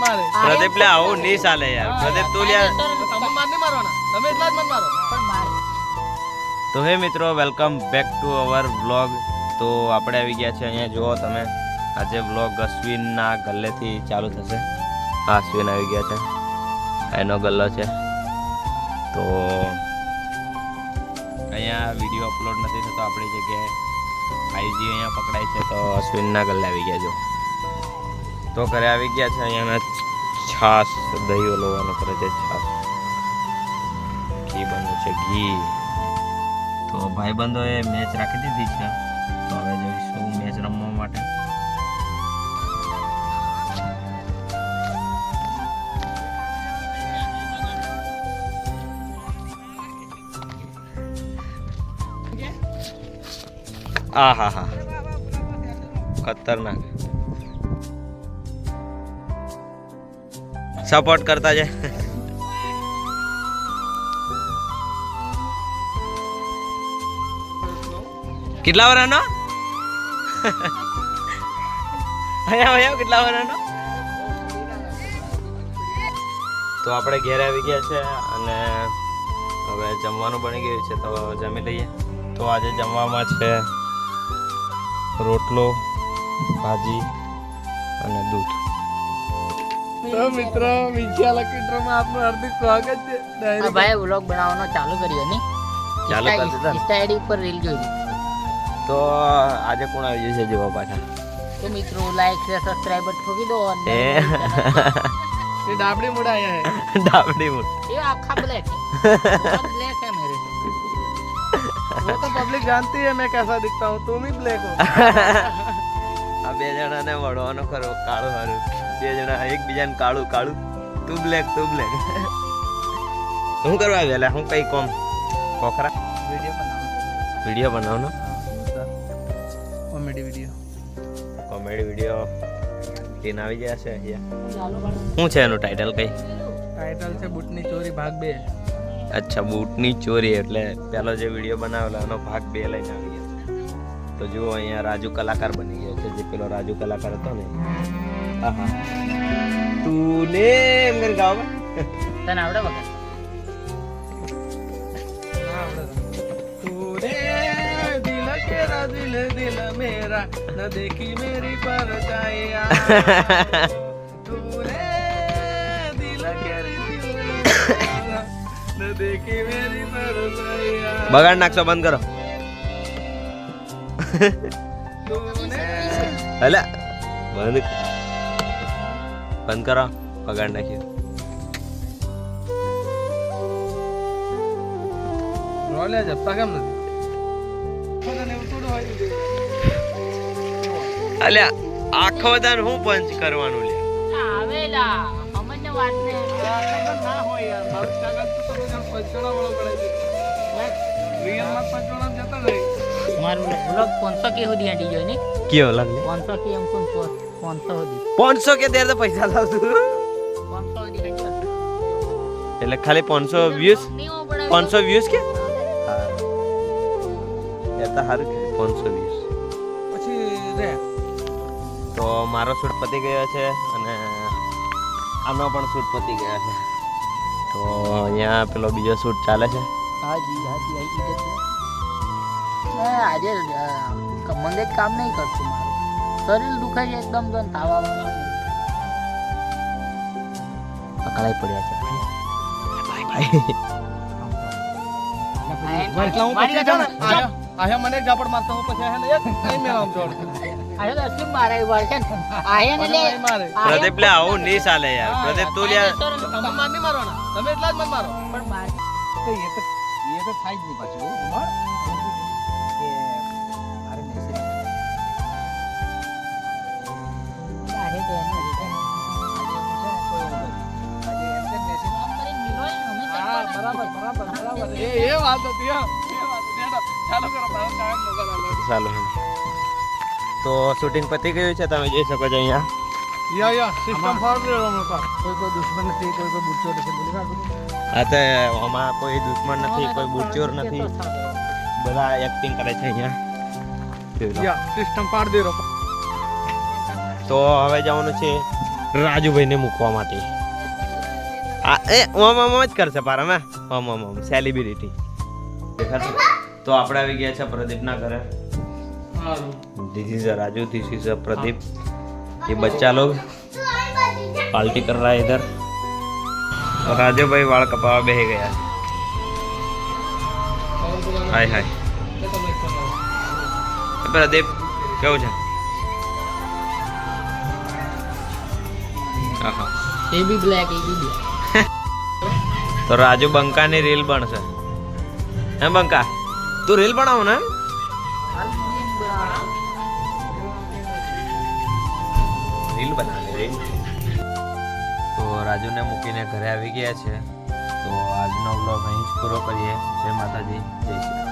મારે પ્રદીપ લે આવું નહીં ચાલે યાર. પ્રદીપ તું લે. તમે માર નહીં મારવાના, તમે એટલા જ મન મારો. તો હે મિત્રો, welcome back to our vlog. તો આપણે આવી ગયા છે અહીંયા. જુઓ તમે, આજે વ્લોગ અશ્વિનના ગલ્લેથી ચાલુ થશે. હા, અશ્વિન આવી ગયા છે, એનો ગલ્લો છે. તો અહીંયા વિડીયો અપલોડ નથી થતો આપણી જગ્યાએ. 5G અહીંયા પકડાય છે, તો અશ્વિનના ગલ્લે આવી ગયા. જો તો ઘરે આવી ગયા છે. અહીંયાના છાશ દહીં ઓલવવાનું કરે છે. છાશ ઘી બનવું છે, ઘી. તો ભાઈબંધોએ મેચ રાખી દીધી છે. તો હવે જઈશું મેચ રમવા માટે. આ હા હા, ખતરનાક. સપોર્ટ કરતા છે. કેટલા વર્ષનો? અહીંયા કેટલા વર્ષનો? તો આપણે ઘેર આવી ગયા છે અને હવે જમવાનું બની ગયું છે, તો જમી લઈએ. તો આજે જમવામાં છે રોટલો, ભાજી અને દૂધ. તો મિત્રો, વિજયા લકીન્દ્રમાં આપનું હાર્દિક સ્વાગત છે. હા ભાઈ, વ્લોગ બનાવવાનો ચાલુ કર્યો ને? ચાલુ કરી દીધા. ઇન્સ્ટા આઈડી ઉપર રીલ જોઈ. તો આજે કોણ આવી જશે જોવા પાછા? તો મિત્રો, લાઈક શેર સબસ્ક્રાઇબર ઠોકી દો. એ ये डाबड़ी मुड़ा आया है. ડાબડી મૂળ. ये आखा ब्लैक है, पूरा ब्लैक है मेरे से. वो तो पब्लिक जानती है मैं कैसा दिखता हूँ. तुम ही ब्लैक हो. આ બે જણાને વળવાનો ખરો, કાળું હારું. બે જણા એકબીજાને કાળું કાળું. તું બ્લેક, તું બ્લેક. શું કરવા આવ્યા? હું કઈ કોમ ખોખરા वीडियो बनाओ. વિડીયો બનાવવાનો. Comedy video. Comedy video tin આવી ગયા છે અહીંયા. શું છે એનું ટાઇટલ? કઈ टाइटल से बूटनी चोरी भाग 2. અચ્છા, બૂટની ચોરી. એટલે પેલો જે વિડીયો બનાવેલો એનો ભાગ 2 લઈને આવી ગયા. તો જુઓ, અહીંયા રાજુ કલાકાર બની ગયો છે. જે પેલો રાજુ કલાકાર હતો ને. આહા, તું ને એમ કરીને ગાવ. તને આવડે વગર? तूने दिल केरा दिल दिल मेरा न देखी मेरी परछाइयां. तूने दिल केरी दिल मेरा न देखी मेरी परछाइयां. બગાડ નાખશો, બંધ કરો. तूने અલા, બંધ કરો. બગાડ નાખ્યો. રોલે જપતા કેમ નથી? અલ્યા, આખો દાન હું પંચ કરવાનું લે? આવેલા અમને વાત ને ના હોય યાર. મારું કાગળ તો તમે જાણ પંચોળા વાળો પડે છે. રિયલ માં પંચોળા જતા નહીં. મારું વ્લોગ 500 કે સુધી આડી ગયો ને? કયો લાગે? 500 કે એમ કોણ 500 સુધી 500 કે દેર તો પૈસા લાવતું. 500 સુધી આડી ગયો. એટલે ખાલી 500 વ્યૂઝ? 500 વ્યૂઝ કે? હા, એ તો સારું કે 500 વ્યૂઝ. પછી રે તો મારો શૂટ પતી ગયો છે અને આનો પણ શૂટ પતી ગયો છે. તો અહીંયા પેલો બીજો શૂટ ચાલે છે. હાજી હાજી આઈ ગઈ છે. આજે મંદે કામ નહીં કરતું મારું. શરીર દુખાય છે એકદમ. તો તાવ આવવાનો. અકળાઈ પડ્યા છે. ભાઈ એટલે હું પછી છે ને આયા મને એક ઝાપડ મારતો હું પછી આયા ને એક નહીં મેળામ જોડ. આયો તો અસલી મારે વાર છે ને. આયા ને લે. મારે પ્રદીપ લે આવું નહીં ચાલે યાર. પ્રદીપ તું લે. તમે માર નહીં મારવાના, તમે એટલા જ મત મારો. પણ માર તો એ તો થાય જ નહીં પાછું. ઉમર કે મારે મેસેજ આહે તો એનો રીતે હા બરાબર બરાબર બરાબર. એ વાત હતી. હા, એ વાત હતી. ચાલો કરો, મારો કામ ન કરાલો. ચાલો. તો શૂટિંગ પતી ગયું છે, તમે જોઈ શકો છો અહીંયા. યા સિસ્ટમ ફોર્મ લે રમો પા. કોઈ દુશ્મન નથી, કોઈ બુચ્ચો નથી બોલી કાઢું. આ તો આમાં કોઈ દુશ્મન નથી, કોઈ બુરચોર નથી. બધા એક્ટિંગ કરે છે અહીંયા. યા સિસ્ટમ પાડ દે રો. તો હવે જવાનું છે રાજુભાઈને મૂકવા માટે આ એ ઓમ ઓમ જ કરશે પારા મેં ઓમ ઓમ ઓમ સેલિબ્રિટી દેખાતું તો આપણે આવી ગયા છે પ્રદીપના ઘરે સારું this is Raju this is Pradeep ये बच्चा लोग पार्टी कर रहा है इधर और राजू भाई वाल कपावा बह गया हाय हाय प्रदीप કેવું છે આહા એ બી બ્લેક એ બી બ્લેક તો રાજુ બંકાની રીલ બનશે હે બંકા તું રીલ બનાવો ને રીલ બનાવે રીલ તો રાજુને મૂકીને ઘરે આવી ગયા છે તો આજનો વ્લોગ અહીં જ પૂરો કરીએ જય માતાજી જય શ્રી રામ